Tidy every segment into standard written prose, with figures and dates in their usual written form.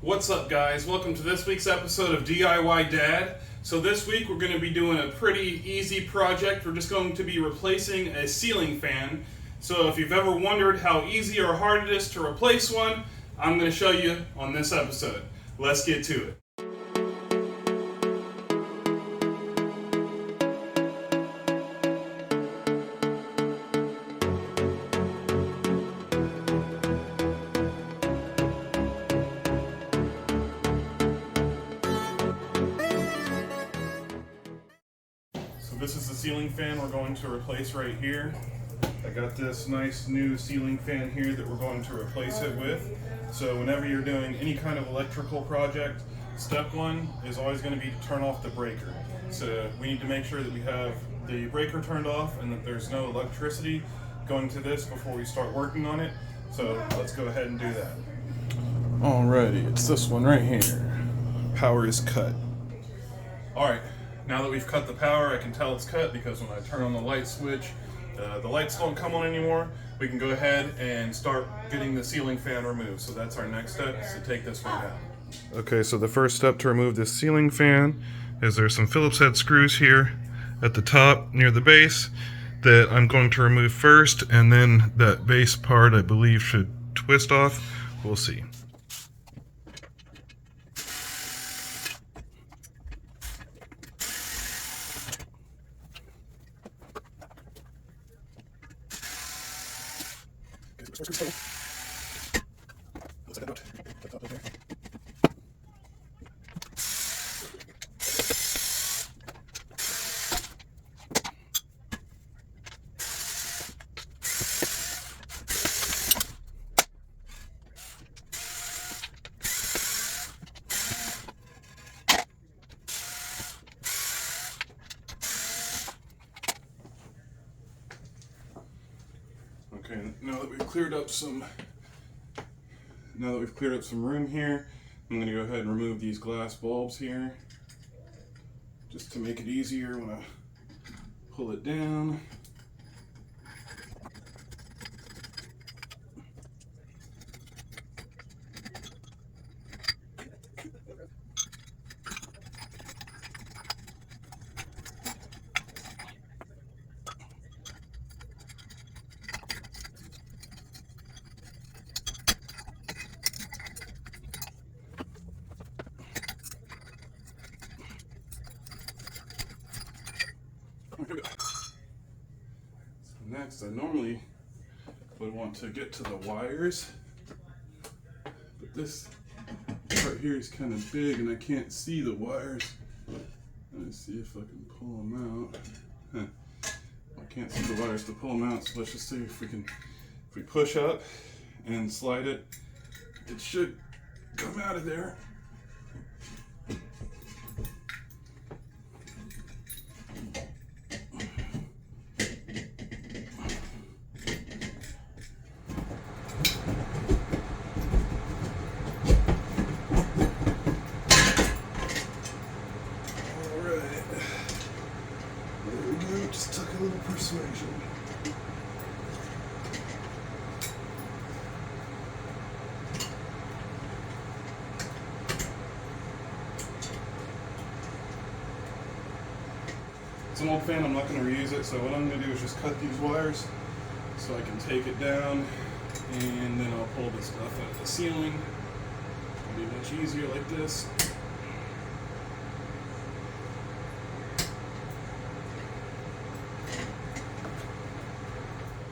What's up, guys? Welcome to this week's episode of DIY Dad. So this week we're going to be doing a pretty easy project. We're just going to be replacing a ceiling fan. So if you've ever wondered how easy or hard it is to replace one, I'm going to show you on this episode. Let's get to it. This is the ceiling fan we're going to replace right here. I got this nice new ceiling fan here that we're going to replace it with. So whenever you're doing any kind of electrical project, step one is always going to be to turn off the breaker. So we need to make sure that we have the breaker turned off and that there's no electricity going to this before we start working on it. So let's go ahead and do that. Alrighty, it's this one right here. Power is cut. Alright. Now that we've cut the power, I can tell it's cut because when I turn on the light switch, the lights don't come on anymore. We can go ahead and start getting the ceiling fan removed. So that's our next step, is to take this one down. Okay, so the first step to remove this ceiling fan is there's some Phillips head screws here at the top near the base that I'm going to remove first, and then that base part I believe should twist off. We'll see. Okay, now that we've cleared up some room here, I'm going to go ahead and remove these glass bulbs here, just to make it easier when I pull it down. So next, I normally would want to get to the wires, but this part here is kind of big and I can't see the wires. Let me see if I can pull them out. I can't see the wires to pull them out, so let's just see if we push up and slide it, it should come out of there. Just took a little persuasion. It's an old fan, I'm not going to reuse it, so what I'm going to do is just cut these wires so I can take it down, and then I'll pull this stuff out of the ceiling. It'll be much easier like this.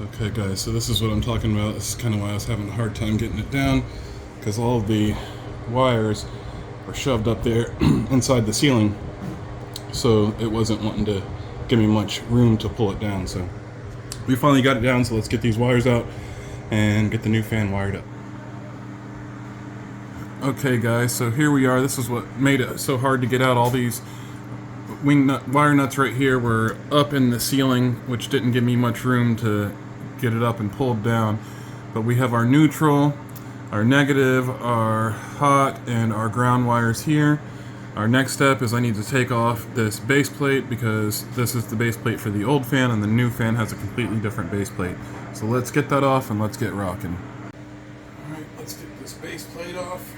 Okay guys, so this is what I'm talking about. This is kind of why I was having a hard time getting it down, because all of the wires are shoved up there inside the ceiling, so it wasn't wanting to give me much room to pull it down. So we finally got it down, so let's get these wires out and get the new fan wired up. Okay guys, so here we are. This is what made it so hard to get out. All these wire nuts right here were up in the ceiling, which didn't give me much room to get it up and pulled down. But we have our neutral, our negative, our hot, and our ground wires here. Our next step is I need to take off this base plate, because this is the base plate for the old fan and the new fan has a completely different base plate. So let's get that off and let's get rocking. Alright, let's get this base plate off.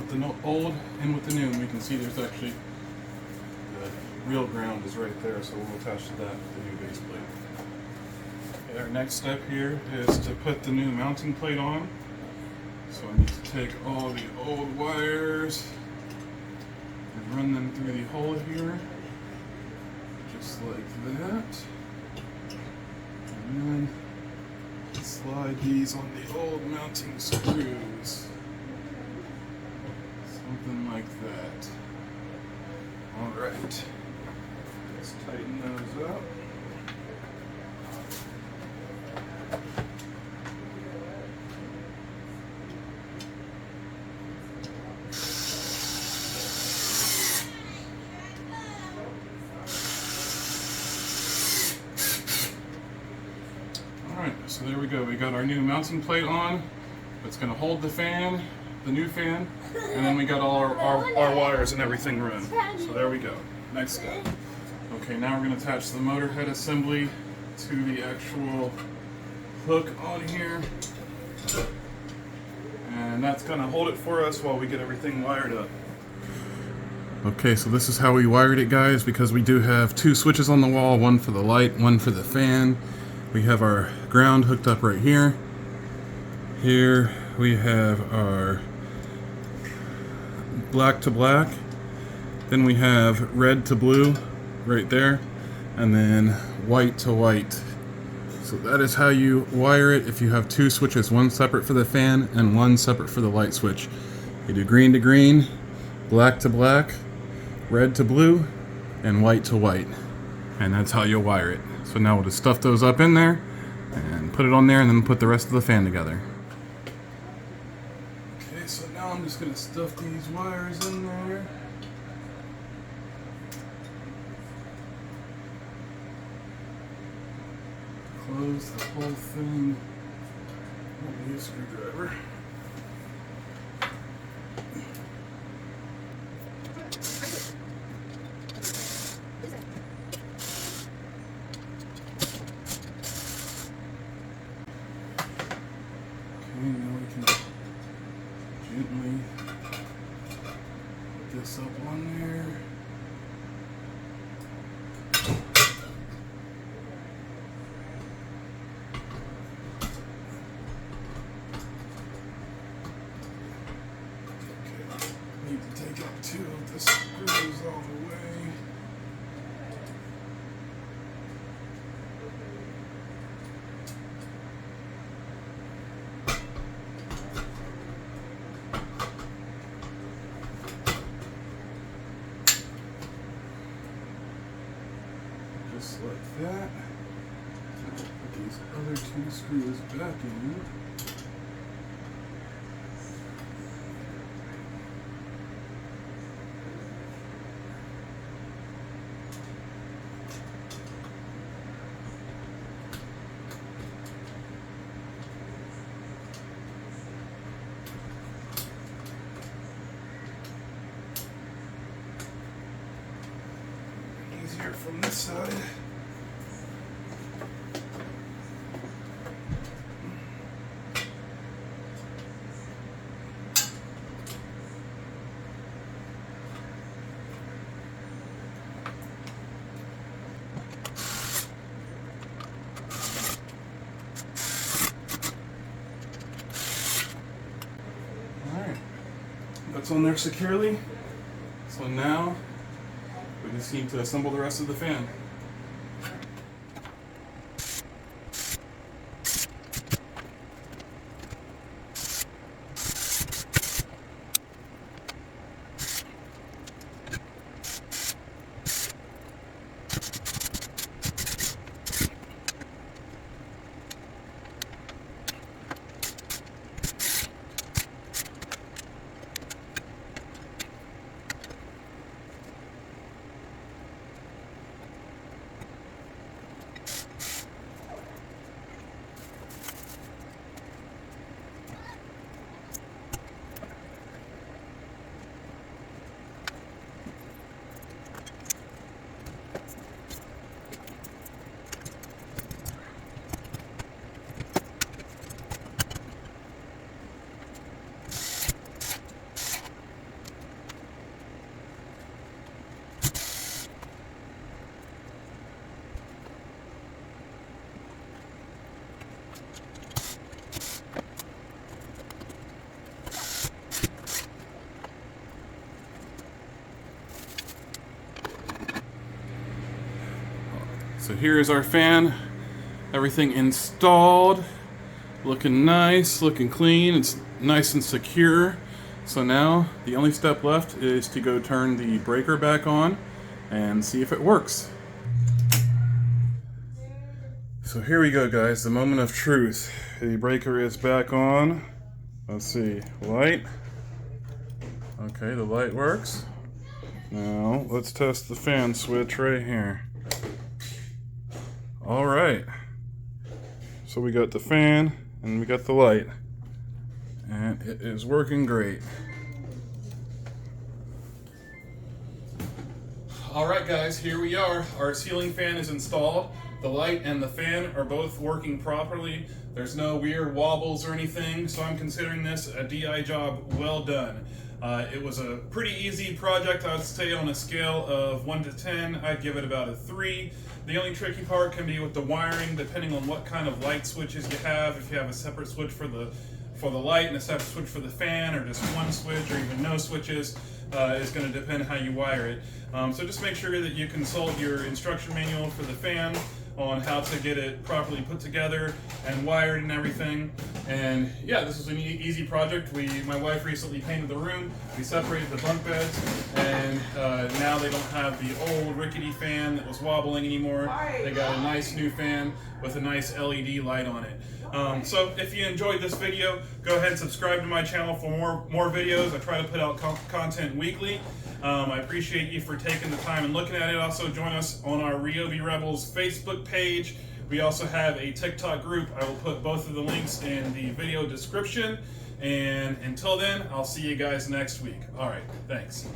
put the old in with the new, and we can see there's actually the real ground is right there, so we'll attach to that with the new base plate. Okay, our next step here is to put the new mounting plate on. So I need to take all the old wires and run them through the hole here, just like that. And then slide these on the old mounting screws. Something like that. Alright. Let's tighten those up. So there we go, we got our new mounting plate on. It's going to hold the fan, the new fan, and then we got all our wires and everything run. So there we go, next step. Okay, now we're going to attach the motor head assembly to the actual hook on here. And that's going to hold it for us while we get everything wired up. Okay, so this is how we wired it, guys, because we do have two switches on the wall, one for the light, one for the fan. We have our ground hooked up right here. Here we have our black to black. Then we have red to blue right there. And then white to white. So that is how you wire it if you have two switches, one separate for the fan and one separate for the light switch. You do green to green, black to black, red to blue, and white to white. And that's how you'll wire it. So now we'll just stuff those up in there and put it on there and then put the rest of the fan together. Okay, so now I'm just going to stuff these wires in there. Close the whole thing. I'll use a screwdriver. Okay, now we can gently put this up on there. Need to take out two of the screws all the way. Just like that. Put these other two screws back in. Easier from this side. Alright, that's on there securely. So now we just need to assemble the rest of the fan. So here is our fan. Everything installed. Looking nice, looking clean. It's nice and secure. So now the only step left is to go turn the breaker back on and see if it works. So here we go, guys, the moment of truth. The breaker is back on. Let's see, light. Okay, the light works. Now let's test the fan switch right here. All right. So we got the fan and we got the light. And it is working great. All right, guys, here we are. Our ceiling fan is installed. The light and the fan are both working properly. There's no weird wobbles or anything, so I'm considering this a DI job well done. It was a pretty easy project. I would say on a scale of 1 to 10, I'd give it about a 3. The only tricky part can be with the wiring, depending on what kind of light switches you have. If you have a separate switch for the light and a separate switch for the fan, or just one switch or even no switches, is going to depend how you wire it. So just make sure that you consult your instruction manual for the fan on how to get it properly put together and wired and everything. And yeah, this was an easy project. My wife recently painted the room. We separated the bunk beds, and now they don't have the old rickety fan that was wobbling anymore. They got a nice new fan with a nice LED light on it. So if you enjoyed this video, go ahead and subscribe to my channel for more videos. I try to put out content weekly. I appreciate you for taking the time and looking at it. Also join us on our Ryobi Rebels Facebook page. We also have a TikTok group. I will put both of the links in the video description. And until then, I'll see you guys next week. All right, thanks.